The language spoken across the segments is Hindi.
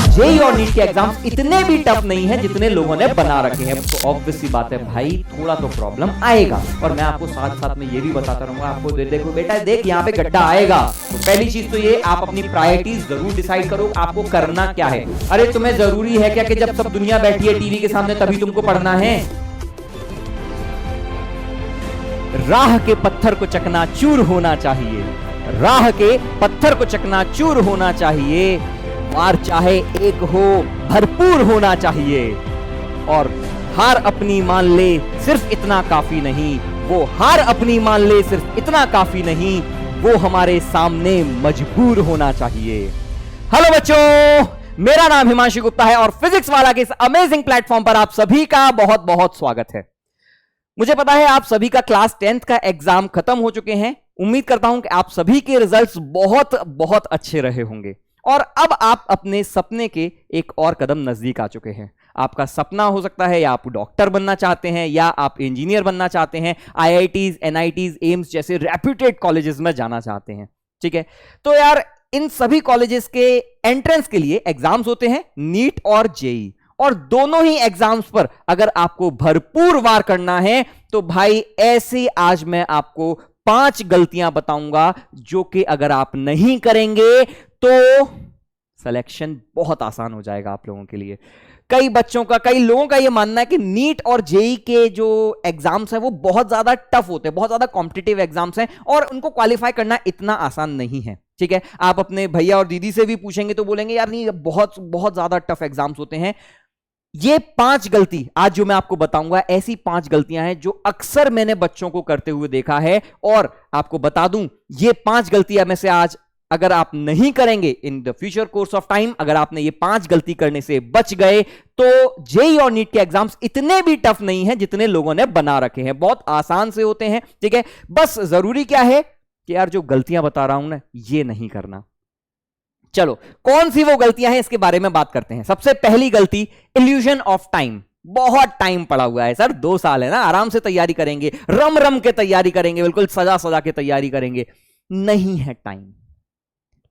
जेईई और नीट के एग्जाम्स इतने भी टफ नहीं है जितने लोगों ने बना रखे हैं। तो ऑब्वियस सी बात है भाई, थोड़ा तो प्रॉब्लम आएगा। और मैं आपको साथ साथ में ये भी बताता रहूंगा आपको, देखो बेटा देख यहाँ पे गड्ढा आएगा। तो पहली चीज तो ये, आप अपनी प्रायोरिटीज जरूर डिसाइड करो आपको करना क्या है। अरे तुम्हें जरूरी है क्या कि जब सब दुनिया बैठी है टीवी के सामने तभी तुमको पढ़ना है? राह के पत्थर को चकनाचूर होना चाहिए, राह के पत्थर को चकनाचूर होना चाहिए। वार चाहे एक हो, भरपूर होना चाहिए। और हार अपनी मान ले, सिर्फ इतना काफी नहीं। वो हार अपनी मान ले, सिर्फ इतना काफी नहीं। वो हमारे सामने मजबूर होना चाहिए। हेलो बच्चों, मेरा नाम हिमांशु गुप्ता है और फिजिक्स वाला के इस अमेजिंग प्लेटफॉर्म पर आप सभी का बहुत बहुत स्वागत है। मुझे पता है आप सभी का क्लास 10th का एग्जाम खत्म हो चुके हैं। उम्मीद करता हूं कि आप सभी के रिजल्ट्स बहुत बहुत अच्छे रहे होंगे और अब आप अपने सपने के एक और कदम नजदीक आ चुके हैं। आपका सपना हो सकता है या आप डॉक्टर बनना चाहते हैं या आप इंजीनियर बनना चाहते हैं, आईआईटीज, एनआईटीज, एम्स जैसे रेप्यूटेड कॉलेजेस में जाना चाहते हैं। ठीक है, तो यार इन सभी कॉलेजेस के एंट्रेंस के लिए एग्जाम्स होते हैं, नीट और जेईई। और दोनों ही एग्जाम्स पर अगर आपको भरपूर वार करना है तो भाई ऐसे आज मैं आपको 5 गलतियां बताऊंगा जो कि अगर आप नहीं करेंगे तो सिलेक्शन बहुत आसान हो जाएगा आप लोगों के लिए। कई बच्चों का, कई लोगों का यह मानना है कि नीट और जेईई के जो एग्जाम्स हैं वो बहुत ज्यादा टफ होते हैं, बहुत ज्यादा कॉम्पिटिटिव एग्जाम्स हैं और उनको क्वालिफाई करना इतना आसान नहीं है। ठीक है, आप अपने भैया और दीदी से भी पूछेंगे तो बोलेंगे यार नहीं, बहुत बहुत ज्यादा टफ एग्जाम्स होते हैं। ये 5 गलती आज जो मैं आपको बताऊंगा, ऐसी 5 गलतियां हैं जो अक्सर मैंने बच्चों को करते हुए देखा है। और आपको बता दूं, ये 5 गलतियां में से आज अगर आप नहीं करेंगे in the future course of time, अगर आपने ये 5 गलती करने से बच गए तो जेईई और नीट के एग्जाम्स इतने भी टफ नहीं है जितने लोगों ने बना रखे हैं, बहुत आसान से होते हैं। ठीक है, बस जरूरी क्या है कि यार जो गलतियां बता रहा हूं ना, ये नहीं करना। चलो, कौन सी वो गलतियां हैं इसके बारे में बात करते हैं। सबसे पहली गलती, इल्यूजन ऑफ टाइम। बहुत टाइम पड़ा हुआ है सर, 2 साल है ना, आराम से तैयारी करेंगे, रम रम के तैयारी करेंगे, बिल्कुल सजा सजा के तैयारी करेंगे। नहीं है टाइम,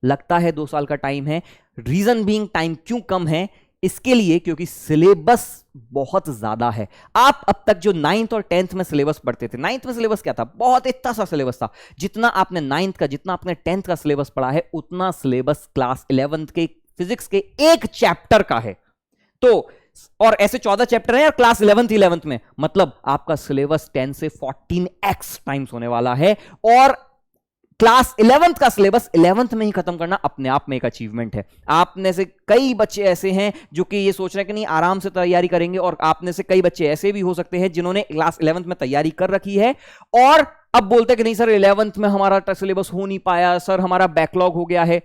लगता है 2 साल का टाइम है। रीजन बीइंग टाइम क्यों कम है, इसके लिए क्योंकि सिलेबस बहुत ज्यादा है। आप अब तक जो 9th और 10th में सिलेबस पढ़ते थे, 9th में सिलेबस क्या था, बहुत इतना सा सिलेबस था। जितना आपने 9th का, जितना आपने 10th का सिलेबस पढ़ा है, उतना सिलेबस क्लास 11th के फिजिक्स के एक चैप्टर का है। तो और ऐसे 14 चैप्टर हैं यार क्लास 11th में, मतलब आपका सिलेबस 10 से 14x टाइम्स होने वाला है। और क्लास 11th का सिलेबस 11th में ही खत्म करना अपने आप में एक अचीवमेंट है। आप में से कई बच्चे ऐसे हैं जो कि ये सोच रहे हैं कि नहीं आराम से तैयारी करेंगे, और आप में से कई बच्चे ऐसे भी हो सकते हैं जिन्होंने क्लास 11th में तैयारी कर रखी है और अब बोलते हैं कि नहीं सर 11th में हमारा सिलेबस हो नहीं पाया, सर हमारा बैकलॉग हो गया है।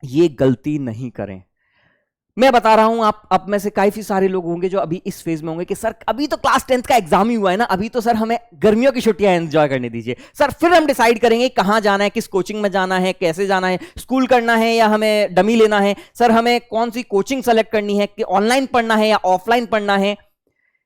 ये गलती नहीं करें। मैं बता रहा हूं, आप अब में से काफी सारे लोग होंगे जो अभी इस फेज में होंगे कि सर अभी तो क्लास 10th का एग्जाम ही हुआ है ना, अभी तो सर हमें गर्मियों की छुट्टियां एंजॉय करने दीजिए सर, फिर हम डिसाइड करेंगे कहां जाना है, किस कोचिंग में जाना है, कैसे जाना है, स्कूल करना है या हमें डमी लेना है, सर हमें कौन सी कोचिंग सेलेक्ट करनी है, कि ऑनलाइन पढ़ना है या ऑफलाइन पढ़ना है।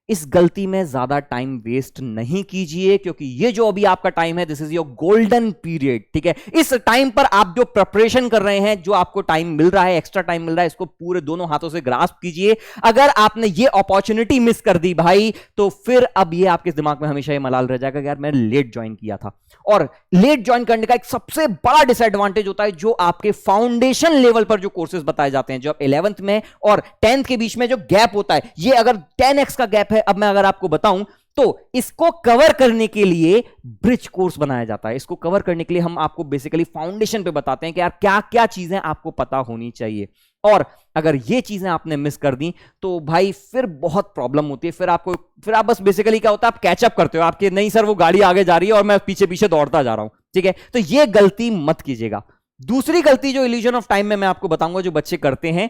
इस गलती में ज्यादा टाइम वेस्ट नहीं कीजिए, क्योंकि ये जो अभी आपका टाइम है, this is your golden period. ठीक है, इस टाइम पर आप जो प्रिपरेशन कर रहे हैं, जो आपको टाइम मिल रहा है, एक्स्ट्रा टाइम मिल रहा है, इसको पूरे दोनों हाथों से ग्रास्प कीजिए। अगर आपने ये अपॉर्चुनिटी मिस कर दी भाई, तो फिर अब ये आपके दिमाग में हमेशा ये मलाल रह जाएगा कि यार मैंने लेट ज्वाइन किया था। और लेट ज्वाइन करने का एक सबसे बड़ा डिसएडवांटेज होता है, जो आपके फाउंडेशन लेवल पर जो कोर्सेज बताए जाते हैं, जो 11th में और 10th के बीच में जो गैप होता है, ये अगर 10x का गैप है, अब मैं अगर आपको बताऊं तो इसको कवर करने के लिए ब्रिज कोर्स बनाया जाता है। इसको कवर करने के लिए हम आपको बेसिकली फाउंडेशन पे बताते हैं कि यार क्या क्या चीजें आपको पता होनी चाहिए। और अगर ये चीजें आपने मिस कर दी तो भाई फिर बहुत प्रॉब्लम होती है। फिर आप बस बेसिकली क्या होता है, आप कैचअप करते हो, आपके नहीं सर वो गाड़ी आगे जा रही है और मैं पीछे पीछे दौड़ता जा रहा हूं। ठीक है, तो ये गलती मत कीजिएगा। दूसरी गलती जो इल्यूजन ऑफ टाइम में मैं आपको बताऊंगा जो बच्चे करते हैं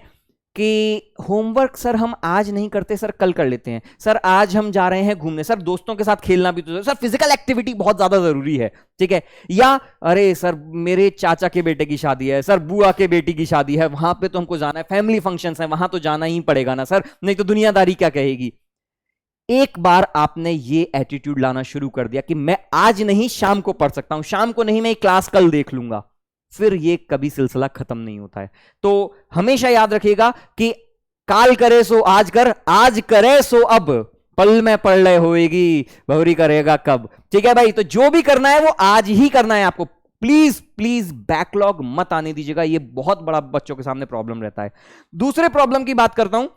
कि होमवर्क सर हम आज नहीं करते, सर कल कर लेते हैं, सर आज हम जा रहे हैं घूमने, सर दोस्तों के साथ खेलना भी तो सर फिजिकल एक्टिविटी बहुत ज्यादा जरूरी है। ठीक है, या अरे सर मेरे चाचा के बेटे की शादी है, सर बुआ के बेटी की शादी है, वहां पे तो हमको जाना है, फैमिली फंक्शंस है, वहां तो जाना ही पड़ेगा ना सर, नहीं तो दुनियादारी क्या कहेगी। एक बार आपने ये एटीट्यूड लाना शुरू कर दिया कि मैं आज नहीं शाम को पढ़ सकता हूं, शाम को नहीं मैं क्लास कल देख लूंगा, फिर ये कभी सिलसिला खत्म नहीं होता है। तो हमेशा याद रखिएगा कि काल करे सो आज कर, आज करे सो अब, पल में पढ़ ले होएगी, बहुरी करेगा कब। ठीक है भाई, तो जो भी करना है वो आज ही करना है आपको। प्लीज प्लीज बैकलॉग मत आने दीजिएगा, ये बहुत बड़ा बच्चों के सामने प्रॉब्लम रहता है। दूसरे प्रॉब्लम की बात करता हूं,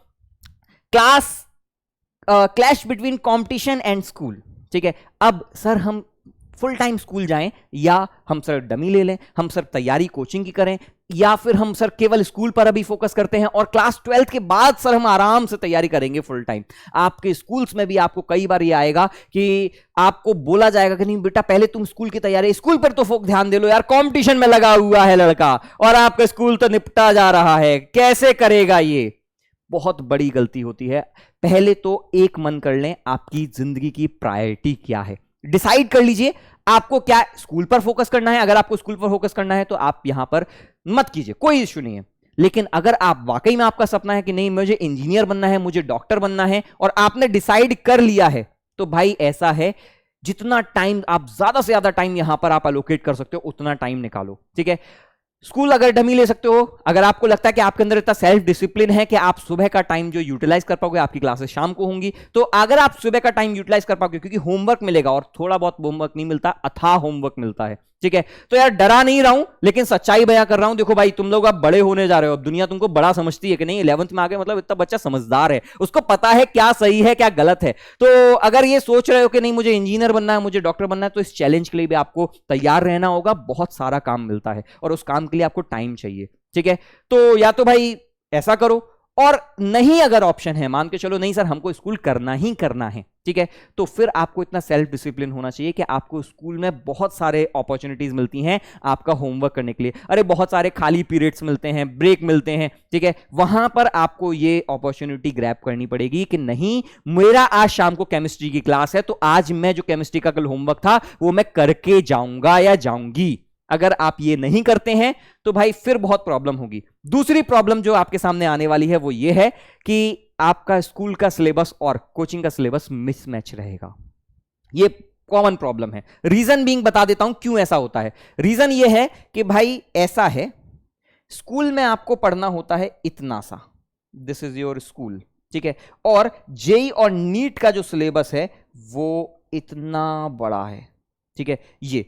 clash between competition and school. ठीक है, अब सर हम फुल टाइम स्कूल जाएं या हम सर डमी ले लें, हम सर तैयारी कोचिंग की करें, या फिर हम सर केवल स्कूल पर अभी फोकस करते हैं और क्लास 12th के बाद सर हम आराम से तैयारी करेंगे फुल टाइम। आपके स्कूल्स में भी आपको कई बार ये आएगा कि आपको बोला जाएगा कि नहीं बेटा पहले तुम स्कूल की तैयारी, स्कूल पर तो ध्यान दे लो यार, कंपटीशन में लगा हुआ है लड़का और आपका स्कूल तो निपटा जा रहा है, कैसे करेगा ये। बहुत बड़ी गलती होती है। पहले तो एक मन कर लें आपकी जिंदगी की प्रायोरिटी क्या है, डिसाइड कर लीजिए आपको क्या स्कूल पर फोकस करना है। अगर आपको स्कूल पर फोकस करना है तो आप यहां पर मत कीजिए, कोई इश्यू नहीं है। लेकिन अगर आप वाकई में आपका सपना है कि नहीं मुझे इंजीनियर बनना है, मुझे डॉक्टर बनना है, और आपने डिसाइड कर लिया है, तो भाई ऐसा है जितना टाइम आप ज्यादा से ज्यादा टाइम यहां पर आप अलोकेट कर सकते हो उतना टाइम निकालो। ठीक है, स्कूल अगर डमी ले सकते हो, अगर आपको लगता है कि आपके अंदर इतना सेल्फ डिसिप्लिन है कि आप सुबह का टाइम जो यूटिलाइज कर पाओगे, आपकी क्लासेस शाम को होंगी, तो अगर आप सुबह का टाइम यूटिलाइज कर पाओगे, क्योंकि होमवर्क मिलेगा और थोड़ा बहुत होमवर्क नहीं मिलता, अथाह होमवर्क मिलता है। ठीक है, तो यार डरा नहीं रहा हूं लेकिन सच्चाई बयां कर रहा हूं। देखो भाई तुम लोग अब बड़े होने जा रहे हो, अब दुनिया तुमको बड़ा समझती है कि नहीं 11th में आगे मतलब इतना बच्चा समझदार है, उसको पता है क्या सही है क्या गलत है। तो अगर ये सोच रहे हो कि नहीं मुझे इंजीनियर बनना है, मुझे डॉक्टर बनना है, तो इस चैलेंज के लिए भी आपको तैयार रहना होगा। बहुत सारा काम मिलता है और उस काम के लिए आपको टाइम चाहिए। ठीक है, तो या तो भाई ऐसा करो, और नहीं अगर ऑप्शन है, मान के चलो नहीं सर हमको स्कूल करना ही करना है, ठीक है, तो फिर आपको इतना सेल्फ डिसिप्लिन होना चाहिए कि आपको स्कूल में बहुत सारे अपॉर्चुनिटीज मिलती हैं आपका होमवर्क करने के लिए। अरे बहुत सारे खाली पीरियड्स मिलते हैं, ब्रेक मिलते हैं, ठीक है, वहां पर आपको ये अपॉर्चुनिटी ग्रैब करनी पड़ेगी कि नहीं मेरा आज शाम को केमिस्ट्री की क्लास है, तो आज मैं जो केमिस्ट्री का कल होमवर्क था वो मैं करके जाऊंगा या जाऊंगी। अगर आप ये नहीं करते हैं तो भाई फिर बहुत प्रॉब्लम होगी। दूसरी प्रॉब्लम जो आपके सामने आने वाली है वो ये है कि आपका स्कूल का सिलेबस और कोचिंग का सिलेबस मिसमैच रहेगा। ये कॉमन प्रॉब्लम है। रीजन बीइंग बता देता हूं क्यों ऐसा होता है। रीजन ये है कि भाई ऐसा है, स्कूल में आपको पढ़ना होता है इतना सा, दिस इज योर स्कूल, ठीक है, और जेई और नीट का जो सिलेबस है वो इतना बड़ा है, ठीक है। ये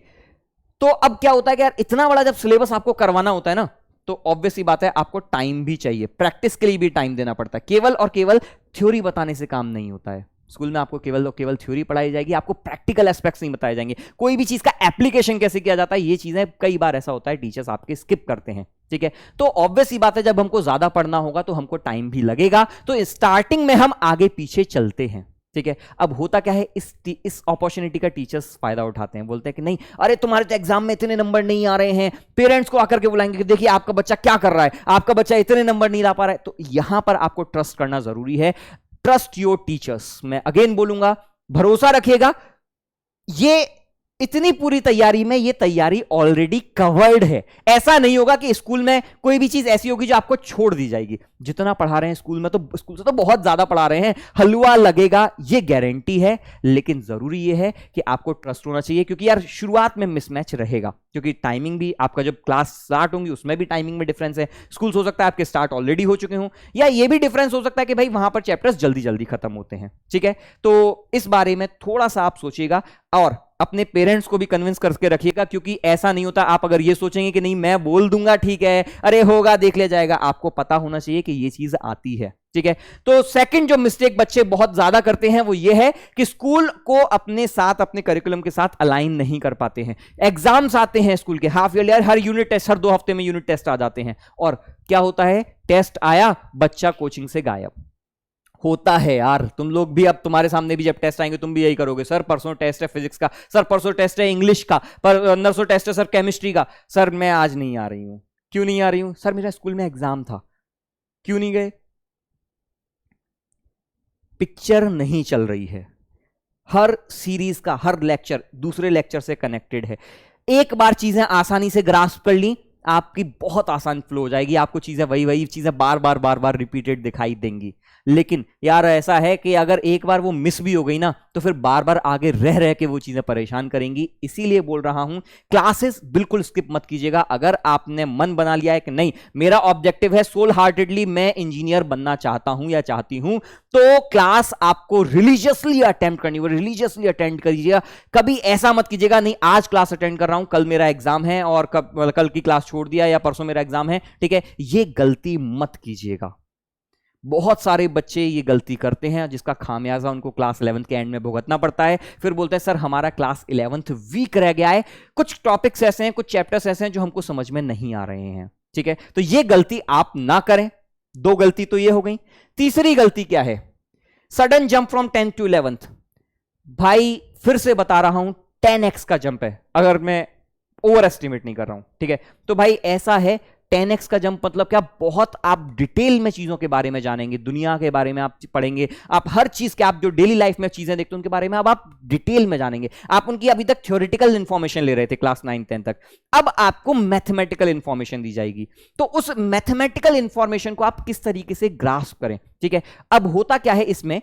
तो अब क्या होता है कि यार इतना बड़ा जब सिलेबस आपको करवाना होता है ना, तो ऑब्वियस सी बात है आपको टाइम भी चाहिए, प्रैक्टिस के लिए भी टाइम देना पड़ता है। केवल और केवल थ्योरी बताने से काम नहीं होता है। स्कूल में आपको केवल और केवल थ्योरी पढ़ाई जाएगी, आपको प्रैक्टिकल एस्पेक्ट्स नहीं बताए जाएंगे, कोई भी चीज का एप्लीकेशन कैसे किया जाता है, ये चीजें कई बार ऐसा होता है टीचर्स आपके स्किप करते हैं, ठीक है। तो ऑब्वियस सी बात है जब हमको ज्यादा पढ़ना होगा तो हमको टाइम भी लगेगा, तो स्टार्टिंग में हम आगे पीछे चलते हैं, ठीक है। अब होता क्या है, इस अपॉर्चुनिटी का टीचर्स फायदा उठाते हैं, बोलते हैं कि नहीं अरे तुम्हारे तो एग्जाम में इतने नंबर नहीं आ रहे हैं, पेरेंट्स को आकर के बुलाएंगे कि देखिए आपका बच्चा क्या कर रहा है, आपका बच्चा इतने नंबर नहीं ला पा रहा है। तो यहां पर आपको ट्रस्ट करना जरूरी है। ट्रस्ट योर टीचर्स, मैं अगेन बोलूंगा, भरोसा रखिएगा। ये इतनी पूरी तैयारी में ये तैयारी ऑलरेडी कवर्ड है। ऐसा नहीं होगा कि स्कूल में कोई भी चीज ऐसी होगी जो आपको छोड़ दी जाएगी। जितना पढ़ा रहे हैं स्कूल में, तो स्कूल से तो बहुत ज्यादा पढ़ा रहे हैं, हलवा लगेगा ये गारंटी है। लेकिन जरूरी ये है कि आपको ट्रस्ट होना चाहिए, क्योंकि यार शुरुआत में मिसमैच रहेगा, क्योंकि टाइमिंग भी आपका जब क्लास स्टार्ट होंगी उसमें भी टाइमिंग में डिफरेंस है। स्कूल हो सकता है आपके स्टार्ट ऑलरेडी हो चुके हों, या ये भी डिफरेंस हो सकता है कि भाई वहां पर चैप्टर्स जल्दी जल्दी खत्म होते हैं, ठीक है। तो इस बारे में थोड़ा सा आप सोचिएगा और अपने पेरेंट्स को भी कन्विंस करके रखिएगा, क्योंकि ऐसा नहीं होता आप अगर ये सोचेंगे कि नहीं मैं बोल दूंगा ठीक है, अरे होगा देख लिया जाएगा, आपको पता होना चाहिए कि ये चीज आती है, ठीक है। तो सेकंड जो मिस्टेक बच्चे बहुत ज्यादा करते हैं वो ये है कि स्कूल को अपने साथ, अपने करिकुलम के साथ अलाइन नहीं कर पाते हैं। एग्जाम्स आते हैं स्कूल के, हाफ ईयरली, हर यूनिट टेस्ट, हर 2 हफ्ते में यूनिट टेस्ट आ जाते हैं, और क्या होता है, टेस्ट आया बच्चा कोचिंग से गायब होता है। यार तुम लोग भी, अब तुम्हारे सामने भी जब टेस्ट आएंगे तुम भी यही करोगे, सर परसों टेस्ट है फिजिक्स का, सर परसों टेस्ट है इंग्लिश का, पर नरसों टेस्ट है सर केमिस्ट्री का, सर मैं आज नहीं आ रही हूं। क्यों नहीं आ रही हूं? सर मेरा स्कूल में एग्जाम था। क्यों नहीं गए? पिक्चर नहीं चल रही है। हर सीरीज का हर लेक्चर दूसरे लेक्चर से कनेक्टेड है। एक बार चीजें आसानी से ग्रास्प कर ली, आपकी बहुत आसान फ्लो हो जाएगी, आपको चीजें वही चीजें बार बार रिपीटेड दिखाई देंगी। लेकिन यार ऐसा है कि अगर एक बार वो मिस भी हो गई ना तो फिर बार बार आगे रह रह के वो चीजें परेशान करेंगी। इसीलिए बोल रहा हूं क्लासेस बिल्कुल स्किप मत कीजिएगा। अगर आपने मन बना लिया है कि नहीं मेरा ऑब्जेक्टिव है सोल हार्टेडली मैं इंजीनियर बनना चाहता हूं या चाहती हूं, तो क्लास आपको रिलीजियसली अटेम्प्ट करनी होगी, रिलीजियसली अटेंड करिएगा। कभी ऐसा मत कीजिएगा नहीं आज क्लास अटेंड कर रहा हूं कल मेरा एग्जाम है और कल की क्लास छोड़ दिया या परसों मेरा एग्जाम है, ठीक है, ये गलती मत कीजिएगा। बहुत सारे बच्चे ये गलती करते हैं जिसका खामियाजा उनको क्लास 11th के एंड में भुगतना पड़ता है। फिर बोलते हैं सर हमारा क्लास 11th वीक रह गया है, कुछ टॉपिक्स ऐसे हैं, कुछ चैप्टर्स ऐसे हैं जो हमको समझ में नहीं आ रहे हैं, ठीक है। तो ये गलती आप ना करें। दो गलती तो ये हो गई। तीसरी गलती क्या है? Sudden jump from 10th to 11th। भाई फिर से बता रहा हूं 10x का जंप है, अगर मैं ओवर एस्टिमेट नहीं कर रहा हूं, ठीक है। तो भाई ऐसा है 10x का जंप मतलब क्या, बहुत आप डिटेल में चीजों के बारे में जानेंगे, दुनिया के बारे में आप पढ़ेंगे, आप हर चीज के आप जो डेली लाइफ में चीजें देखते हैं उनके बारे में अब आप डिटेल में जानेंगे। आप उनकी अभी तक थ्योरेटिकल इंफॉर्मेशन ले रहे थे क्लास 9-10 तक, अब आपको मैथमेटिकल इंफॉर्मेशन दी जाएगी। तो उस मैथमेटिकल इंफॉर्मेशन को आप किस तरीके से ग्रास्प करें, ठीक है। अब होता क्या है इसमें,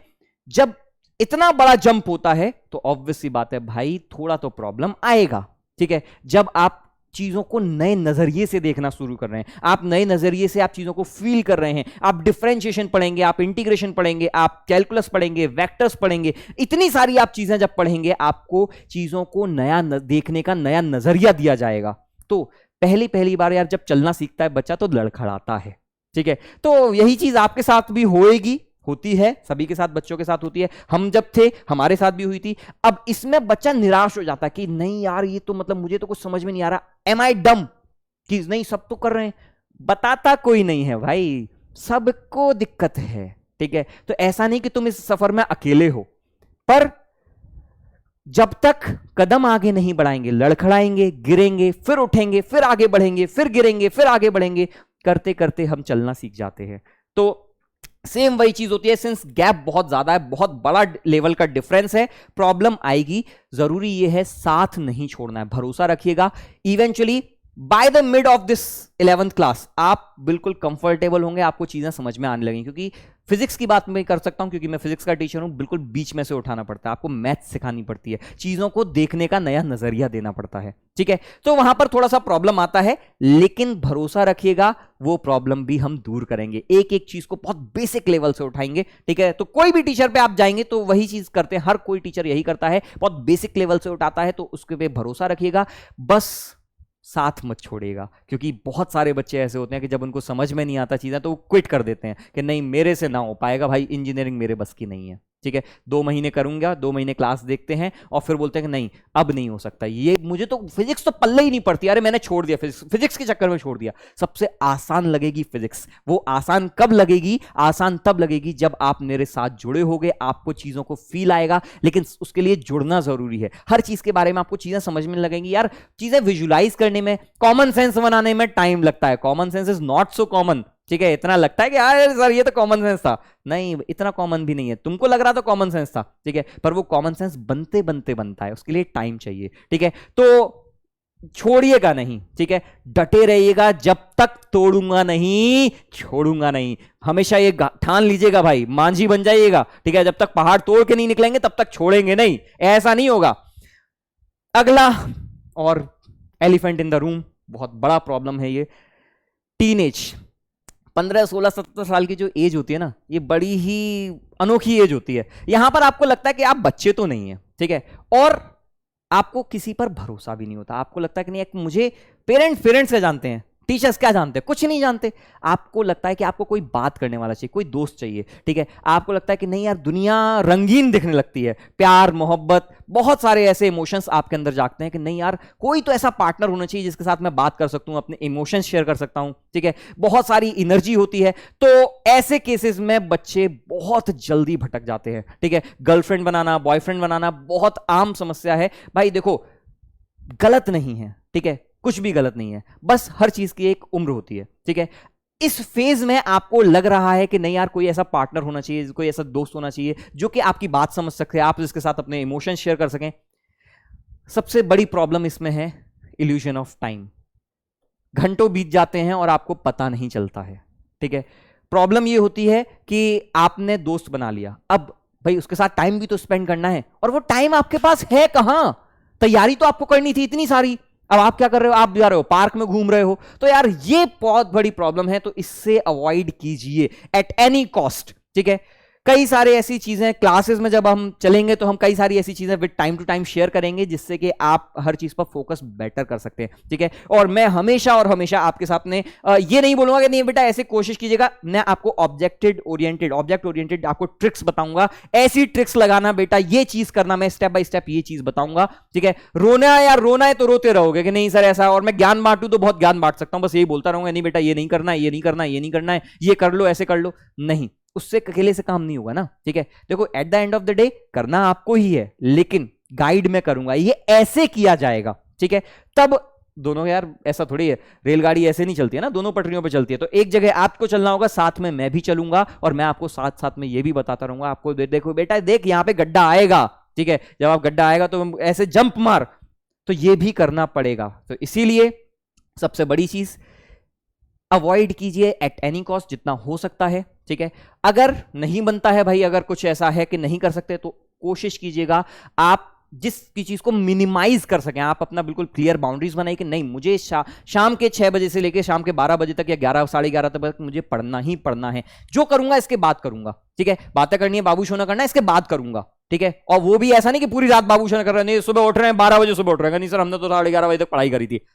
जब इतना बड़ा जंप होता है तो ऑब्वियस सी बात है भाई थोड़ा तो प्रॉब्लम आएगा, ठीक है। जब आप चीजों को नए नजरिए से देखना शुरू कर रहे हैं, आप नए नजरिए से आप चीजों को फील कर रहे हैं, आप डिफरेंशिएशन पढ़ेंगे, आप इंटीग्रेशन पढ़ेंगे, आप कैलकुलस पढ़ेंगे, वेक्टर्स पढ़ेंगे, इतनी सारी आप चीजें जब पढ़ेंगे आपको चीजों को नया देखने का नया नजरिया दिया जाएगा। तो पहली पहली बार यार जब चलना सीखता है बच्चा तो लड़खड़ाता है, ठीक है। तो यही चीज आपके साथ भी होएगी, होती है, सभी के साथ, बच्चों के साथ होती है। हम जब थे हमारे साथ भी हुई थी। अब इसमें बच्चा निराश हो जाता है कि नहीं यार ये तो मतलब मुझे तो कुछ समझ में नहीं आ रहा, एम आई डम कि नहीं सब तो कर रहे हैं। बताता कोई नहीं है भाई, सबको दिक्कत है, ठीक है। तो ऐसा नहीं कि तुम इस सफर में अकेले हो, पर जब तक कदम आगे नहीं बढ़ाएंगे लड़खड़ाएंगे, गिरेंगे, फिर उठेंगे, फिर आगे बढ़ेंगे, फिर गिरेंगे, फिर आगे बढ़ेंगे, करते करते हम चलना सीख जाते हैं। तो सेम वही चीज होती है, सिंस गैप बहुत ज्यादा है, बहुत बड़ा लेवल का डिफरेंस है, प्रॉब्लम आएगी। जरूरी ये है साथ नहीं छोड़ना है, भरोसा रखिएगा। Eventually by the mid of this 11th class आप बिल्कुल कंफर्टेबल होंगे, आपको चीजें समझ में आने लगेंगी। क्योंकि फिजिक्स की बात मैं कर सकता हूं क्योंकि मैं फिजिक्स का टीचर हूं, बिल्कुल बीच में से उठाना पड़ता है, आपको मैथ सिखानी पड़ती है, चीजों को देखने का नया नजरिया देना पड़ता है, ठीक है। तो वहां पर थोड़ा सा प्रॉब्लम आता है, लेकिन भरोसा रखिएगा वो प्रॉब्लम भी हम दूर करेंगे, एक एक चीज को बहुत बेसिक लेवल से उठाएंगे, ठीक है। तो कोई भी टीचर पे आप जाएंगे तो वही चीज करते हैं, हर कोई टीचर यही करता है, बहुत बेसिक लेवल से उठाता है, तो उसके पे भरोसा रखिएगा, बस साथ मत छोड़िएगा। क्योंकि बहुत सारे बच्चे ऐसे होते हैं कि जब उनको समझ में नहीं आता चीजें तो वो क्विट कर देते हैं कि नहीं मेरे से ना हो पाएगा भाई, इंजीनियरिंग मेरे बस की नहीं है, ठीक है। 2 महीने करूंगा, 2 महीने क्लास देखते हैं और फिर बोलते हैं कि नहीं अब नहीं हो सकता, ये मुझे तो फिजिक्स तो पल्ले ही नहीं पड़ती, अरे मैंने छोड़ दिया, फिजिक्स के चक्कर में छोड़ दिया। सबसे आसान लगेगी फिजिक्स, वो आसान कब लगेगी? आसान तब लगेगी जब आप मेरे साथ जुड़े होगे, आपको चीजों को फील आएगा, लेकिन उसके लिए जुड़ना जरूरी है। हर चीज के बारे में आपको चीजें समझ में लगेंगी। यार चीजें विजुलाइज करने में, कॉमन सेंस बनाने में टाइम लगता है, common sense is not so common, ठीक है। इतना लगता है कि यार सर ये तो कॉमन सेंस था, नहीं इतना कॉमन भी नहीं है, तुमको लग रहा था कॉमन सेंस था, ठीक है, पर वो कॉमन सेंस बनते बनते बनता है, उसके लिए टाइम चाहिए, ठीक है। तो छोड़िएगा नहीं, ठीक है, डटे रहिएगा, जब तक तोड़ूंगा नहीं छोड़ूंगा नहीं। हमेशा ये ठान लीजिएगा भाई, मांझी बन जाइएगा, ठीक है। जब तक पहाड़ तोड़ के नहीं निकलेंगे तब तक छोड़ेंगे नहीं, ऐसा नहीं होगा। अगला और एलिफेंट इन द रूम, बहुत बड़ा प्रॉब्लम है ये, टीनेज। 15, 16, 17 साल की जो एज होती है ना, ये बड़ी ही अनोखी एज होती है। यहां पर आपको लगता है कि आप बच्चे तो नहीं है, ठीक है, और आपको किसी पर भरोसा भी नहीं होता। आपको लगता है कि नहीं, एक मुझे पेरेंट्स क्या जानते हैं, टीचर्स क्या जानते हैं, कुछ नहीं जानते। आपको लगता है कि आपको कोई बात करने वाला चाहिए, कोई दोस्त चाहिए, ठीक है। आपको लगता है कि नहीं यार दुनिया रंगीन दिखने लगती है, प्यार मोहब्बत, बहुत सारे ऐसे इमोशंस आपके अंदर जागते हैं कि नहीं यार कोई तो ऐसा पार्टनर होना चाहिए जिसके साथ मैं बात कर सकता हूं, अपने इमोशंस शेयर कर सकता हूं, ठीक है। बहुत सारी एनर्जी होती है। तो ऐसे केसेस में बच्चे बहुत जल्दी भटक जाते हैं, ठीक है। गर्लफ्रेंड बनाना, बॉयफ्रेंड बनाना बहुत आम समस्या है भाई। देखो गलत नहीं है, ठीक है, कुछ भी गलत नहीं है, बस हर चीज की एक उम्र होती है, ठीक है। इस फेज में आपको लग रहा है कि नहीं यार कोई ऐसा पार्टनर होना चाहिए, कोई ऐसा दोस्त होना चाहिए जो कि आपकी बात समझ सके, आप जिसके साथ अपने इमोशंस शेयर कर सकें। सबसे बड़ी प्रॉब्लम इसमें है इल्यूजन ऑफ टाइम। घंटों बीत जाते हैं और आपको पता नहीं चलता है, ठीक है। प्रॉब्लम ये होती है कि आपने दोस्त बना लिया, अब भाई उसके साथ टाइम भी तो स्पेंड करना है, और वो टाइम आपके पास है कहां? तैयारी तो आपको करनी थी इतनी सारी, अब आप क्या कर रहे हो, आप जा रहे हो पार्क में घूम रहे हो, तो यार ये बहुत बड़ी प्रॉब्लम है, तो इससे अवॉइड कीजिए एट एनी कॉस्ट, ठीक है। कई सारे ऐसी चीजें क्लासेस में जब हम चलेंगे तो हम कई सारी ऐसी चीजें with time to time share करेंगे जिससे कि आप हर चीज पर फोकस बेटर कर सकते हैं, ठीक है। और मैं हमेशा और हमेशा आपके सामने ये नहीं बोलूंगा कि नहीं बेटा ऐसे कोशिश कीजिएगा, मैं आपको ऑब्जेक्ट ओरिएंटेड आपको ट्रिक्स बताऊंगा, ऐसी ट्रिक्स लगाना बेटा, ये चीज करना, मैं स्टेप बाय स्टेप ये चीज बताऊंगा, ठीक है। रोना है यार, रोना है तो रोते रहोगे कि नहीं सर ऐसा, और मैं ज्ञान बांटू तो बहुत ज्ञान बांट सकता हूं, बस यही बोलता रहूंगा, नहीं बेटा ये नहीं करना है, ये नहीं करना है, ये नहीं करना है, ये कर लो, ऐसे कर लो, नहीं, उससे अकेले से काम नहीं होगा ना, ठीक है। देखो at the end of the day करना आपको ही है, लेकिन गाइड में करूंगा, ये ऐसे किया जाएगा, ठीक है। तब दोनों, यार ऐसा थोड़ी है, रेलगाड़ी ऐसे नहीं चलती है ना, दोनों पटरियों पे चलती है, तो एक जगह आपको चलना होगा, साथ में मैं भी चलूंगा, और मैं आपको साथ साथ में ये भी बताता रहूंगा आपको, देखो बेटा देख यहां पे गड्ढा आएगा, ठीक है, जब आप गड्ढा आएगा तो ऐसे जंप मार, तो ये भी करना पड़ेगा। तो इसीलिए सबसे बड़ी चीज अवॉइड कीजिए एट एनी कॉस्ट जितना हो सकता है, ठीक है। अगर नहीं बनता है भाई, अगर कुछ ऐसा है कि नहीं कर सकते, तो कोशिश कीजिएगा आप जिस की चीज को मिनिमाइज कर सकें, आप अपना बिल्कुल क्लियर बाउंड्रीज बनाइए कि नहीं मुझे शाम के 6 बजे से लेकर शाम के 12 बजे तक या 11 साढ़े 11 तक मुझे पढ़ना ही पढ़ना है, जो करूंगा इसके बाद करूंगा, ठीक है। बातें करनी है, बाबू सोना करना है, इसके बाद करूंगा, ठीक है। और वो भी ऐसा नहीं कि पूरी रात बाबू सोना कर रहे हैं, नहीं सुबह उठ रहे हैं 12 बजे सुबह उठ रहे हैं, नहीं सर हमने तो साढ़े 11 बजे तक पढ़ाई करी थी,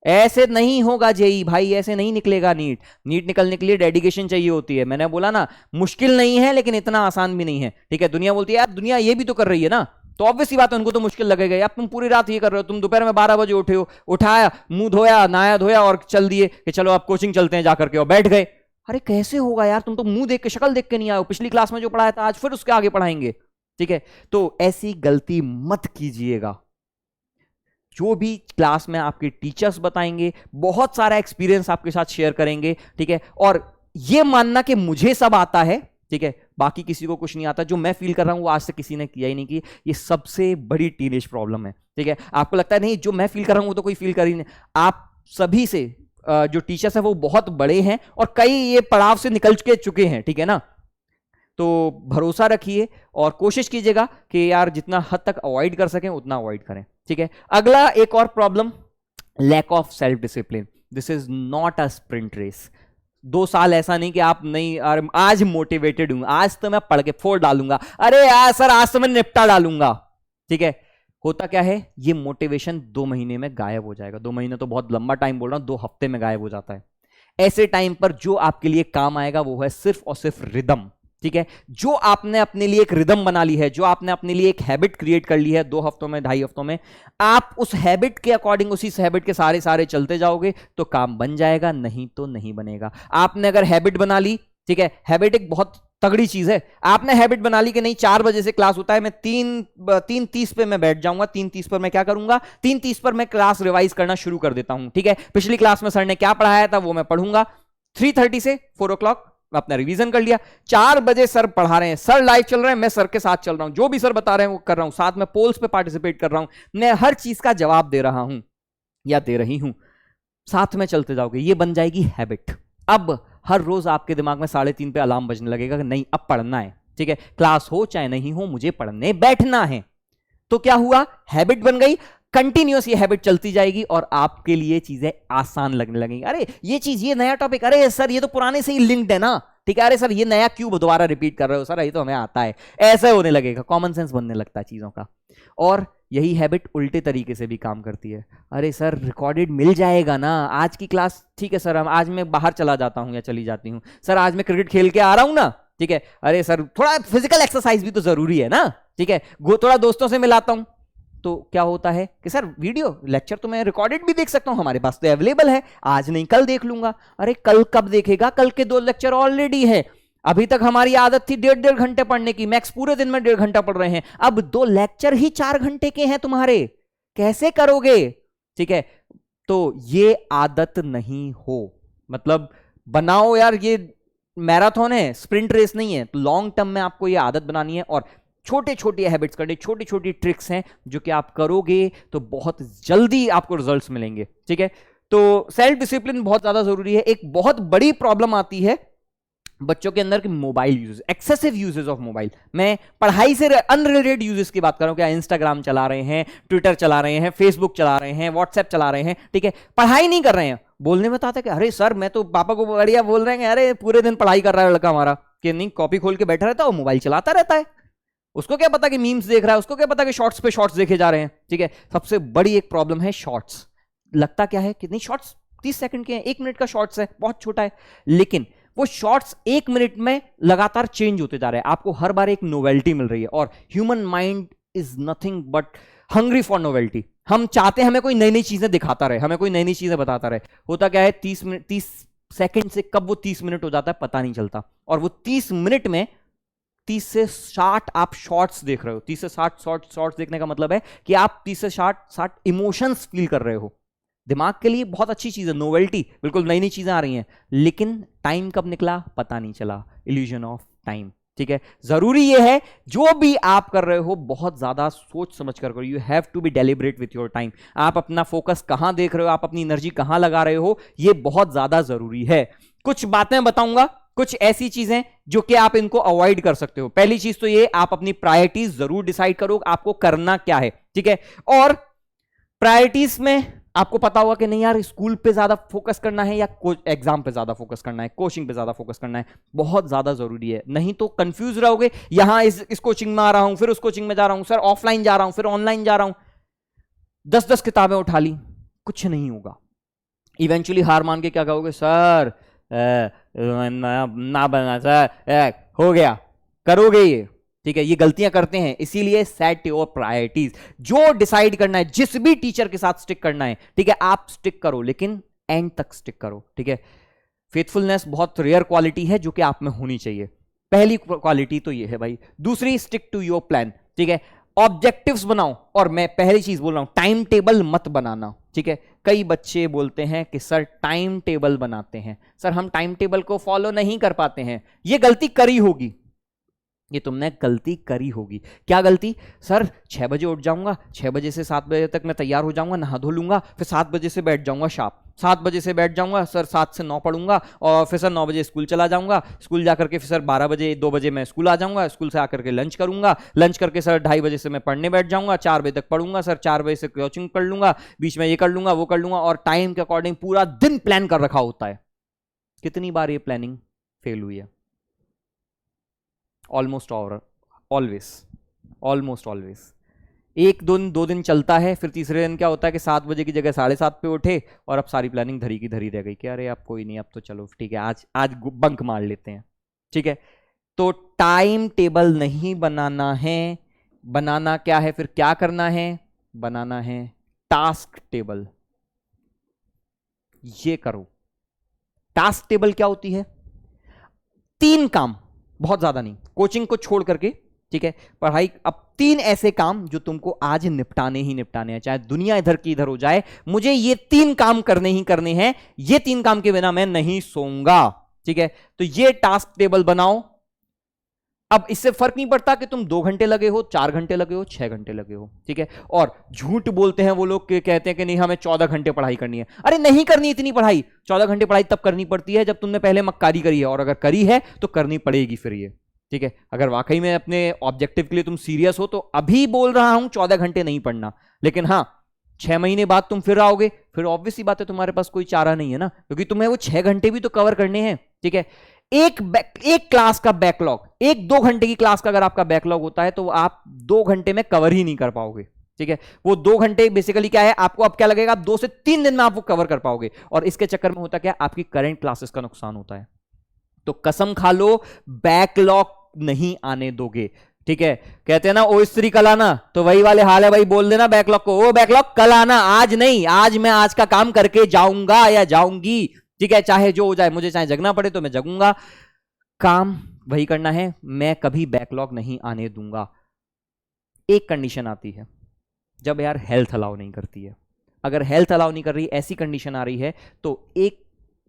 ऐसे नहीं होगा जेई भाई, ऐसे नहीं निकलेगा नीट निकलने के लिए डेडिकेशन चाहिए होती है, मैंने बोला ना मुश्किल नहीं है लेकिन इतना आसान भी नहीं है, ठीक है। दुनिया बोलती है यार दुनिया ये भी तो कर रही है ना, तो ऑब्वियसली बात है उनको तो मुश्किल लगेगा, यार तुम पूरी रात ये कर रहे हो, तुम दोपहर में 12 बजे उठे हो, उठाया मुंह धोया नहाया धोया और चल दिए कि चलो आप कोचिंग चलते हैं जाकर के, और बैठ गए, अरे कैसे होगा यार, तुम तो मुंह देख के शक्ल देख के नहीं आए, पिछली क्लास में जो पढ़ाया था आज फिर उसके आगे पढ़ाएंगे, ठीक है। तो ऐसी गलती मत कीजिएगा, जो भी क्लास में आपके टीचर्स बताएंगे, बहुत सारा एक्सपीरियंस आपके साथ शेयर करेंगे, ठीक है। और ये मानना कि मुझे सब आता है, ठीक है, बाकी किसी को कुछ नहीं आता, जो मैं फील कर रहा हूं वो आज तक किसी ने किया ही नहीं की, ये सबसे बड़ी टीनेज प्रॉब्लम है, ठीक है। आपको लगता है नहीं जो मैं फील कर रहा हूं वो तो कोई फील कर ही नहीं, आप सभी से जो टीचर्स है वो बहुत बड़े हैं और कई ये पड़ाव से निकल के चुके हैं, ठीक है ना। तो भरोसा रखिए और कोशिश कीजिएगा कि यार जितना हद तक अवॉइड कर सकें उतना अवॉइड करें, ठीक है। अगला एक और problem, lack of self discipline. This is not a sprint race. 2 साल ऐसा नहीं कि आप नहीं, अरे आज मोटिवेटेड हूं, आज तो मैं पढ़ के फोड़ डालूंगा, अरे यार सर आज तो मैं निपटा डालूंगा, ठीक है। होता क्या है, ये मोटिवेशन 2 महीने में गायब हो जाएगा। 2 महीने तो बहुत लंबा टाइम बोल रहा हूं, 2 हफ्ते में गायब हो जाता है। ऐसे टाइम पर जो आपके लिए काम आएगा वो है सिर्फ और सिर्फ रिदम, ठीक है। जो आपने अपने लिए एक रिदम बना ली है, जो आपने अपने लिए एक हैबिट क्रिएट कर ली है 2 हफ्तों में 2.5 हफ्तों में, आप उस हैबिट के अकॉर्डिंग उसी हैबिट के सारे चलते जाओगे तो काम बन जाएगा, नहीं तो नहीं बनेगा। आपने अगर हैबिट बना ली, ठीक है, हैबिट एक बहुत तगड़ी चीज है, आपने हैबिट बना ली कि नहीं 4 बजे से क्लास होता है, मैं 3:30 पे मैं बैठ जाऊंगा, 3:30 पर मैं क्या करूंगा, 3:30 पर मैं क्लास रिवाइज करना शुरू कर देता हूं, ठीक है। पिछली क्लास में सर ने क्या पढ़ाया था वो मैं पढ़ूंगा, 3:30 से 4 o'clock अपना रिवीजन कर लिया। 4 बजे सर पढ़ा रहे हैं, सर लाइव चल रहे हैं, मैं सर के साथ चल रहा हूं, जो भी सर बता रहे हैं वो कर रहा हूं, साथ में पोल्स पे पार्टिसिपेट कर रहा हूं, मैं हर चीज का जवाब दे रहा हूं या दे रही हूं, साथ में चलते जाओगे, ये बन जाएगी हैबिट। अब हर रोज आपके दिमाग में 3:30 पे अलार्म बजने लगेगा कि नहीं अब पढ़ना है, ठीक है, क्लास हो चाहे नहीं हो मुझे पढ़ने बैठना है। तो क्या हुआ, हैबिट बन गई, कंटिन्यूअस ये हैबिट चलती जाएगी और आपके लिए चीजें आसान लगने लगेंगी। अरे ये चीज, ये नया टॉपिक, अरे सर ये तो पुराने से ही लिंक्ड है ना, ठीक है, अरे सर ये नया क्यों दोबारा रिपीट कर रहे हो सर, ये तो हमें आता है, ऐसे होने लगेगा, कॉमन सेंस बनने लगता है चीजों का। और यही हैबिट उल्टे तरीके से भी काम करती है, अरे सर रिकॉर्डेड मिल जाएगा ना, आज की क्लास ठीक है सर, आज मैं बाहर चला जाता हूं या चली जाती हूं, सर आज मैं क्रिकेट खेल के आ रहा हूं ना, ठीक है, अरे सर थोड़ा फिजिकल एक्सरसाइज भी तो जरूरी है ना, ठीक है, थोड़ा दोस्तों से मिलाता हूं। तो क्या होता है कि सर वीडियो लेक्चर तो मैं रिकॉर्डेड भी देख सकता हूं, हमारे पास तो अवेलेबल है, आज नहीं कल देख लूंगा। अरे कल कब देखेगा, कल के 2 लेक्चर ऑलरेडी है, अभी तक हमारी आदत थी 1.5 घंटे पढ़ने की, मैक्स पूरे दिन में 1.5 घंटा पढ़ रहे हैं, अब 2 लेक्चर ही 4 घंटे के हैं तुम्हारे, कैसे करोगे, ठीक है। तो ये आदत नहीं हो, मतलब बनाओ यार, ये मैराथन है, स्प्रिंट रेस नहीं है, तो लॉन्ग टर्म में आपको ये आदत बनानी है और छोटे छोटे हैबिट्स करने, छोटी छोटी ट्रिक्स हैं जो कि आप करोगे तो बहुत जल्दी आपको रिजल्ट्स मिलेंगे, ठीक है। तो सेल्फ डिसिप्लिन बहुत ज्यादा जरूरी है। एक बहुत बड़ी प्रॉब्लम आती है बच्चों के अंदर के mobile uses, excessive uses of mobile. मैं पढ़ाई से अनरिलेटेड यूजेस की बात कर रहा हूं। क्या इंस्टाग्राम चला रहे हैं, ट्विटर चला रहे हैं, फेसबुक चला रहे हैं, व्हाट्सएप चला रहे हैं, ठीक है, पढ़ाई नहीं कर रहे हैं। बोलने में तो आता है कि अरे सर, मैं तो पापा को बढ़िया बोल रहे हैं, अरे पूरे दिन पढ़ाई कर रहा है लड़का हमारा, कि नहीं कॉपी खोल के बैठा रहता है और मोबाइल चलाता रहता है। उसको क्या पता कि मीम्स देख रहा है, उसको क्या पता कि शॉर्ट्स पे शॉर्ट्स देखे जा रहे हैं, ठीक है। सबसे बड़ी एक प्रॉब्लम है शॉर्ट्स। लगता क्या है कि नहीं शॉर्ट्स 30 सेकंड के हैं, 1 मिनट का शॉर्ट्स है, बहुत छोटा है, लेकिन वो शॉर्ट्स 1 मिनट में लगातार चेंज होते जा रहे हैं। आपको हर बार एक नोवेल्टी मिल रही है, और human mind is nothing but hungry for novelty. हम चाहते हैं हमें कोई नई नई चीजें दिखाता रहे, हमें कोई नई नई चीजें बताता रहे। होता क्या है, 30 सेकंड से कब वो 30 मिनट हो जाता है पता नहीं चलता, और वो 30 मिनट में 30 से 60 आप शॉर्ट्स देख रहे हो। 30 से 60 शॉर्ट्स देखने का मतलब है कि आप 30 से 60 इमोशंस फील कर रहे हो। दिमाग के लिए बहुत अच्छी चीज है, नोवेल्टी, बिल्कुल नई नई चीजें आ रही हैं, लेकिन टाइम कब निकला पता नहीं चला। इल्यूजन ऑफ टाइम, ठीक है। जरूरी यह है जो भी आप कर रहे हो बहुत ज्यादा सोच समझ कर करो। You have to be deliberate with your time. आप अपना फोकस कहां देख रहे हो, आप अपनी एनर्जी कहां लगा रहे हो, यह बहुत ज्यादा जरूरी है। कुछ बातें बताऊंगा, कुछ ऐसी चीजें जो कि आप इनको अवॉइड कर सकते हो। पहली चीज तो ये, आप अपनी प्रायोरिटीज जरूर डिसाइड करो, आपको करना क्या है, ठीक है। और प्रायोरिटीज में आपको पता होगा कि नहीं यार, स्कूल पे ज्यादा फोकस करना है या एग्जाम पे ज्यादा फोकस करना है, कोचिंग पे ज्यादा फोकस करना है, बहुत ज्यादा जरूरी है। नहीं तो कंफ्यूज रहोगे, यहां इस कोचिंग में आ रहा हूं, फिर उस कोचिंग में जा रहा हूं, सर ऑफलाइन जा रहा हूं, फिर ऑनलाइन जा रहा हूं, 10-10 किताबें उठा ली, कुछ नहीं होगा। इवेंचुअली हार मान के क्या कहोगे, सर ना बना सर, हो गया, करोगे ये, ठीक है। ये गलतियां करते हैं, इसीलिए सेट योर प्रायोरिटीज। जो डिसाइड करना है, जिस भी टीचर के साथ स्टिक करना है, ठीक है, आप स्टिक करो, लेकिन एंड तक स्टिक करो, ठीक है। फेथफुलनेस बहुत रेयर क्वालिटी है जो कि आप में होनी चाहिए। पहली क्वालिटी तो ये है भाई। दूसरी, स्टिक टू योर प्लान, ठीक है। ऑब्जेक्टिव्स बनाओ, और मैं पहली चीज बोल रहा हूं, टाइम टेबल मत बनाना, ठीक है। कई बच्चे बोलते हैं कि सर टाइम टेबल बनाते हैं, सर हम टाइम टेबल को फॉलो नहीं कर पाते हैं। ये गलती करी होगी, ये तुमने गलती करी होगी। क्या गलती, सर 6 बजे उठ जाऊंगा, 6 बजे से 7 बजे तक मैं तैयार हो जाऊंगा, नहा धो लूंगा, फिर 7 बजे से बैठ जाऊंगा शार्प, 7 बजे से बैठ जाऊंगा सर, 7 से 9 पढ़ूंगा, और फिर सर 9 बजे स्कूल चला जाऊंगा, स्कूल जाकर के फिर सर 12 बजे 2 बजे मैं स्कूल आ जाऊंगा, स्कूल से आकर के लंच करूंगा, लंच करके सर 2:30 बजे से मैं पढ़ने बैठ जाऊंगा, 4 बजे तक पढ़ूंगा सर, 4 बजे से कोचिंग कर लूंगा, बीच में ये कर लूंगा वो कर लूंगा, और टाइम के अकॉर्डिंग पूरा दिन प्लान कर रखा होता है। कितनी बार ये प्लानिंग फेल हुई है? Almost always. एक दो दिन चलता है, फिर तीसरे दिन क्या होता है कि 7 बजे की जगह 7:30 पे उठे, और अब सारी प्लानिंग धरी की धरी रह गई कि अरे अब कोई नहीं, अब तो चलो ठीक है, आज बंक मार लेते हैं, ठीक है। तो टाइम टेबल नहीं बनाना है, बनाना क्या है, फिर क्या करना है, बनाना है टास्क टेबल। ये करो। टास्क टेबल क्या होती है? 3 काम, बहुत ज्यादा नहीं, कोचिंग को छोड़ करके, ठीक है, पढ़ाई, अब 3 ऐसे काम जो तुमको आज निपटाने ही निपटाने हैं, चाहे दुनिया इधर की इधर हो जाए, मुझे ये 3 काम करने ही करने हैं, ये 3 काम के बिना मैं नहीं सोऊंगा, ठीक है। तो ये टास्क टेबल बनाओ। अब इससे फर्क नहीं पड़ता कि तुम 2 घंटे लगे हो, 4 घंटे लगे हो, 6 घंटे लगे हो, ठीक है। और झूठ बोलते हैं वो लोग कि कहते हैं कि नहीं हमें 14 घंटे पढ़ाई करनी है। अरे नहीं करनी इतनी पढ़ाई, 14 घंटे पढ़ाई तब करनी पड़ती है जब तुमने पहले मक्कारी करी है, और अगर करी है तो करनी पड़ेगी फिर ये, ठीक है। अगर वाकई में अपने ऑब्जेक्टिव के लिए तुम सीरियस हो, तो अभी बोल रहा हूं 14 घंटे नहीं पढ़ना, लेकिन हाँ 6 महीने बाद तुम फिर आओगे, फिर ऑब्वियस सी बात है तुम्हारे पास कोई चारा नहीं है ना, क्योंकि तुम्हें वो 6 घंटे भी तो कवर करने हैं, ठीक है। एक क्लास का बैकलॉग, 1-2 घंटे की क्लास का अगर आपका बैकलॉग होता है तो आप 2 घंटे में कवर ही नहीं कर पाओगे, ठीक है। वो 2 घंटे बेसिकली क्या है, आपको अब क्या लगेगा, 2 से 3 दिन में आप वो कवर कर पाओगे, और इसके चक्कर में होता क्या, आपकी करंट क्लासेस का नुकसान होता है। तो कसम खा लो बैकलॉग नहीं आने दोगे, ठीक है। कहते हैं ना ओ स्त्री कल आना, तो वही वाले हाल है भाई, बोल देना बैकलॉग को, ओ बैकलॉग कल आना, आज नहीं, आज मैं आज का काम करके जाऊंगा या जाऊंगी, ठीक है। चाहे जो हो जाए, मुझे चाहे जगना पड़े तो मैं जगूंगा, काम वही करना है, मैं कभी बैकलॉग नहीं आने दूंगा। एक कंडीशन आती है जब यार हेल्थ अलाउ नहीं करती है। अगर हेल्थ अलाउ नहीं कर रही, ऐसी कंडीशन आ रही है, तो एक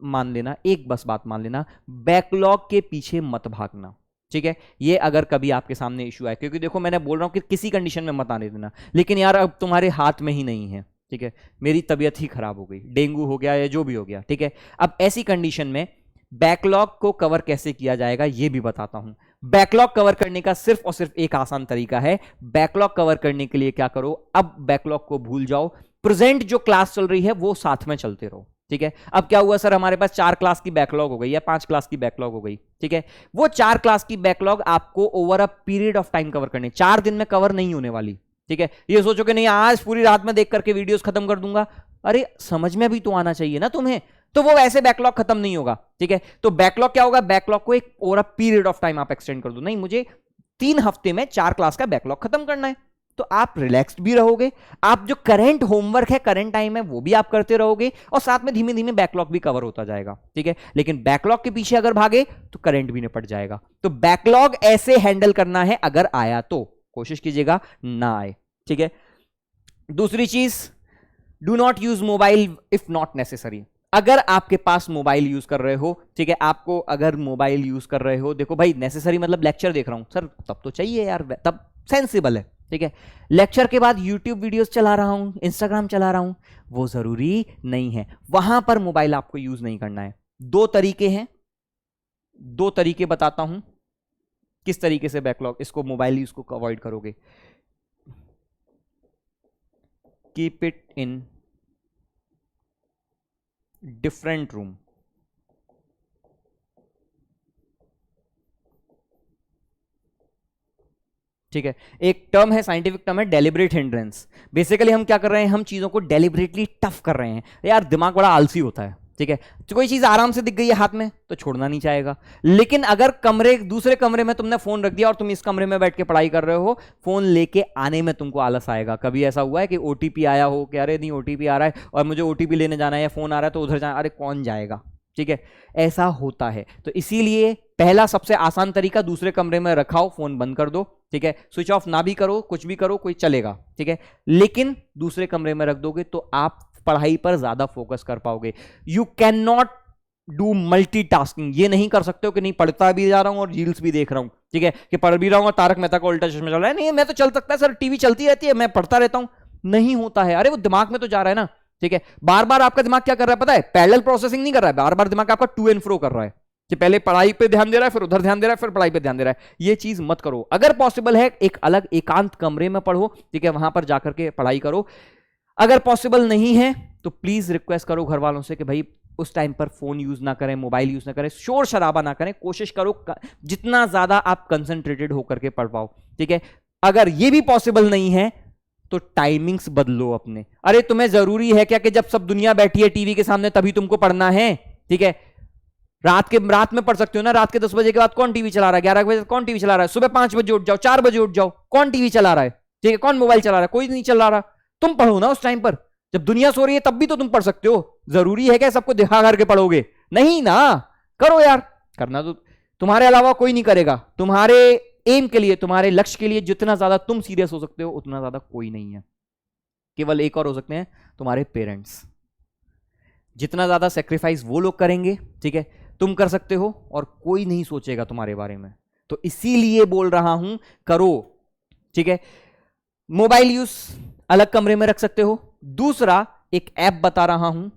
मान लेना, एक बस बात मान लेना, बैकलॉग के पीछे मत भागना, ठीक है। ये अगर कभी आपके सामने इशू आए, क्योंकि देखो मैंने बोल रहा हूं कि किसी कंडीशन में मत आने देना, लेकिन यार अब तुम्हारे हाथ में ही नहीं है, ठीक है, मेरी तबीयत ही खराब हो गई, डेंगू हो गया या जो भी हो गया, ठीक है। अब ऐसी कंडीशन में बैकलॉग को कवर कैसे किया जाएगा ये भी बताता हूं। बैकलॉग कवर करने का सिर्फ और सिर्फ एक आसान तरीका है। बैकलॉग कवर करने के लिए क्या करो, अब बैकलॉग को भूल जाओ, प्रेजेंट जो क्लास चल रही है वो साथ में चलते रहो। ठीक है, अब क्या हुआ सर, हमारे पास 4 क्लास की बैकलॉग हो गई या 5 क्लास की बैकलॉग हो गई। ठीक है, वो 4 क्लास की बैकलॉग आपको over a period of time cover करनी, 4 दिन में कवर नहीं होने वाली। ठीक है, ये सोचो कि नहीं आज पूरी रात में देख करके वीडियोस खत्म कर दूंगा, अरे समझ में भी तो आना चाहिए ना तुम्हें, तो वो वैसे बैकलॉग खत्म नहीं होगा। ठीक है, तो बैकलॉग क्या होगा, बैकलॉग को एक over a period of time आप एक्सटेंड कर दो, नहीं मुझे 3 हफ्ते में 4 क्लास का बैकलॉग खत्म करना है, तो आप रिलैक्स्ड भी रहोगे, आप जो करंट होमवर्क है, करंट टाइम है, वो भी आप करते रहोगे और साथ में धीमे धीमे बैकलॉग भी कवर होता जाएगा। ठीक है, लेकिन बैकलॉग के पीछे अगर भागे तो करंट भी निपट जाएगा। तो बैकलॉग ऐसे हैंडल करना है, अगर आया तो कोशिश कीजिएगा ना आए। ठीक है, दूसरी चीज, do not use mobile if not necessary. अगर आपके पास मोबाइल यूज कर रहे हो, ठीक है, आपको अगर मोबाइल यूज कर रहे हो, देखो भाई नेसेसरी मतलब लेक्चर देख रहा हूं सर, तब तो चाहिए यार, तब सेंसिबल है। ठीक है, लेक्चर के बाद यूट्यूब वीडियोस चला रहा हूं, इंस्टाग्राम चला रहा हूं, वो जरूरी नहीं है, वहां पर मोबाइल आपको यूज नहीं करना है। 2 तरीके हैं, 2 तरीके बताता हूं किस तरीके से बैकलॉग इसको मोबाइल यूज को अवॉइड करोगे। Keep it in different room. ठीक है, एक टर्म है, साइंटिफिक टर्म है डेलिबरेट हिंड्रेंस। बेसिकली हम क्या कर रहे हैं, हम चीजों को डेलिबरेटली टफ कर रहे हैं। यार दिमाग बड़ा आलसी होता है। ठीक है, तो कोई चीज आराम से दिख गई है हाथ में तो छोड़ना नहीं चाहेगा, लेकिन अगर दूसरे कमरे में तुमने फोन रख दिया और तुम इस कमरे में बैठ के पढ़ाई कर रहे हो, फोन लेके आने में तुमको आलस आएगा। कभी ऐसा हुआ है कि ओटीपी आया हो कि अरे नहीं ओटीपी आ रहा है और मुझे ओटीपी लेने जाना है, या फोन आ रहा है तो उधर जाना, अरे कौन जाएगा। ठीक है, ऐसा होता है, तो इसीलिए पहला सबसे आसान तरीका, दूसरे कमरे में रखाओ, फोन बंद कर दो। ठीक है, स्विच ऑफ ना भी करो, कुछ भी करो, कोई चलेगा। ठीक है, लेकिन दूसरे कमरे में रख दोगे तो आप पढ़ाई पर ज्यादा फोकस कर पाओगे। You can not do multitasking, ये नहीं कर सकते हो कि नहीं पढ़ता भी जा रहा हूं और रील्स भी देख रहा हूं। ठीक है, कि पढ़ भी रहा हूं और तारक मेहता का उल्टा चश्मा चल रहा है, नहीं मैं तो चल सकता है सर, टीवी चलती रहती है, मैं पढ़ता रहता हूं, नहीं होता है। अरे वो दिमाग में तो जा रहा है ना। ठीक है, बार बार आपका दिमाग क्या कर रहा है पता है, पैरेलल प्रोसेसिंग नहीं कर रहा है, बार बार दिमाग आपका टू एंड फ्रो कर रहा है, कि पहले पढ़ाई पे ध्यान दे रहा है, फिर उधर ध्यान दे रहा है, फिर पढ़ाई पे ध्यान दे रहा है। ये चीज मत करो। अगर पॉसिबल है एक अलग एकांत कमरे में पढ़ो, ठीक है, वहां पर जाकर के पढ़ाई करो। अगर पॉसिबल नहीं है तो प्लीज रिक्वेस्ट करो घर वालों से कि भाई उस टाइम पर फोन यूज ना करें, मोबाइल यूज ना करें, शोर शराबा ना करें, कोशिश करो जितना ज्यादा आप कंसंट्रेटेड होकर के पढ़ पाओ। ठीक है, अगर ये भी पॉसिबल नहीं है तो टाइमिंग्स बदलो अपने। अरे तुम्हें जरूरी है क्या कि जब सब दुनिया बैठी है टीवी के सामने तभी तुमको पढ़ना है? ठीक है, रात में पढ़ सकते हो ना, रात के 10 बजे के बाद कौन टीवी चला रहा है, 11 बजे कौन टीवी चला रहा है, सुबह 5 बजे उठ जाओ, 4 बजे उठ जाओ, कौन टीवी चला रहा है? ठीक है, कौन मोबाइल चला रहा है? कोई नहीं चला रहा। तुम पढ़ो ना उस टाइम पर, जब दुनिया सो रही है तब भी तो तुम पढ़ सकते हो। जरूरी है क्या सबको दिखा करके पढ़ोगे? नहीं ना, करो यार, करना तो तुम्हारे अलावा कोई नहीं करेगा। तुम्हारे एम के लिए, तुम्हारे लक्ष्य के लिए जितना ज्यादा तुम सीरियस हो सकते हो उतना ज्यादा कोई नहीं है। केवल एक और हो सकते हैं, तुम्हारे पेरेंट्स। जितना ज्यादा सेक्रीफाइस वो लोग करेंगे, ठीक है, तुम कर सकते हो और कोई नहीं सोचेगा तुम्हारे बारे में। तो इसीलिए बोल रहा हूं करो। ठीक है, मोबाइल यूज अलग कमरे में रख सकते हो। दूसरा एक ऐप बता रहा हूं,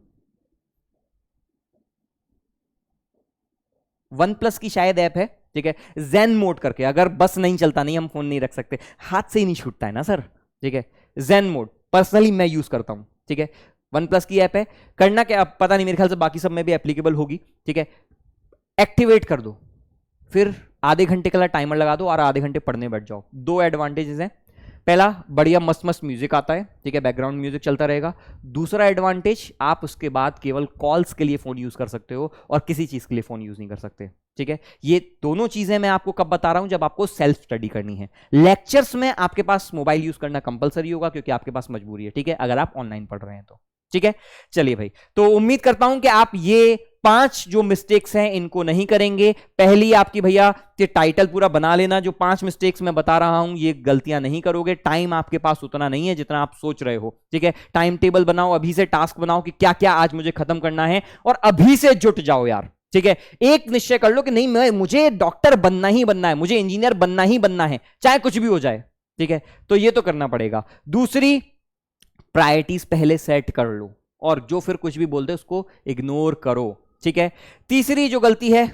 OnePlus की शायद ऐप है, ठीक है, zen मोड करके। अगर बस नहीं चलता, नहीं हम फोन नहीं रख सकते, हाथ से ही नहीं छूटता है ना सर। ठीक है, zen मोड पर्सनली मैं यूज करता हूं। ठीक है, OnePlus की ऐप है। करना क्या, अब पता नहीं, मेरे ख्याल से बाकी सब में भी एप्लीकेबल होगी। ठीक है, एक्टिवेट कर दो, फिर आधे घंटे का टाइमर लगा दो और आधे घंटे पढ़ने बैठ जाओ। 2 एडवांटेजेस हैं। पहला, बढ़िया मस्त मस्त म्यूजिक आता है, ठीक है, बैकग्राउंड म्यूजिक चलता रहेगा। दूसरा एडवांटेज, आप उसके बाद केवल कॉल्स के लिए फोन यूज कर सकते हो और किसी चीज के लिए फोन यूज नहीं कर सकते। ठीक है, ये दोनों चीजें मैं आपको कब बता रहा हूं, जब आपको सेल्फ स्टडी करनी है। लेक्चर्स में आपके पास मोबाइल यूज करना कंपलसरी होगा क्योंकि आपके पास मजबूरी है। ठीक है, अगर आप ऑनलाइन पढ़ रहे हैं तो। ठीक है, चलिए भाई, तो उम्मीद करता हूं कि आप ये 5 जो मिस्टेक्स हैं इनको नहीं करेंगे। पहली आपकी भैया ये टाइटल पूरा बना लेना, जो 5 मिस्टेक्स मैं बता रहा हूं ये गलतियां नहीं करोगे। टाइम आपके पास उतना नहीं है जितना आप सोच रहे हो। ठीक है, टाइम टेबल बनाओ, अभी से टास्क बनाओ कि क्या क्या आज मुझे खत्म करना है, और अभी से जुट जाओ यार। ठीक है, एक निश्चय कर लो कि नहीं मुझे डॉक्टर बनना ही बनना है, मुझे इंजीनियर बनना ही बनना है, चाहे कुछ भी हो जाए। ठीक है, तो ये तो करना पड़ेगा। दूसरी, प्रायोरिटीज पहले सेट कर लो और जो फिर कुछ भी बोलते उसको इग्नोर करो। ठीक है। तीसरी जो गलती है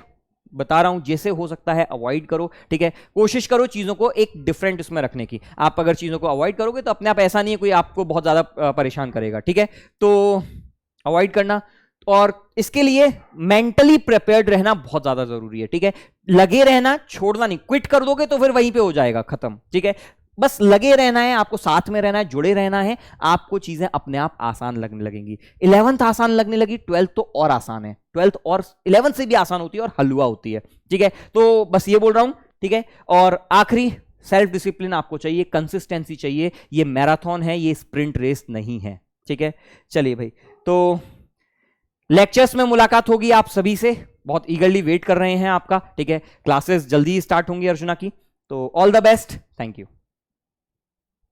बता रहा हूं, जैसे हो सकता है अवॉइड करो, ठीक है। कोशिश करो चीजों को एक डिफरेंट इसमें रखने की। आप अगर चीजों को अवॉइड करोगे तो अपने आप ऐसा नहीं है कोई आपको बहुत ज्यादा परेशान करेगा, ठीक है। तो अवॉइड करना, और इसके लिए मेंटली प्रिपेयर्ड रहना बहुत ज्यादा जरूरी है, ठीक है। लगे रहना, छोड़ना नहीं। क्विट कर दोगे तो फिर वहीं पे हो जाएगा खत्म, ठीक है। बस लगे रहना है, आपको साथ में रहना है, जुड़े रहना है, आपको चीजें अपने आप आसान लगने लगेंगी। 11th आसान लगने लगी, 12th तो और आसान है, 12th और 11th से भी आसान होती है और हलवा होती है, ठीक है। तो बस ये बोल रहा हूं, ठीक है। और आखिरी, सेल्फ डिसिप्लिन आपको चाहिए, कंसिस्टेंसी चाहिए। ये मैराथन है, ये स्प्रिंट रेस नहीं है, ठीक है। चलिए भाई, तो लेक्चर्स में मुलाकात होगी आप सभी से, बहुत ईगरली वेट कर रहे हैं आपका, ठीक है। क्लासेस जल्दी ही स्टार्ट होंगी अर्जुना की, तो all the best, thank you.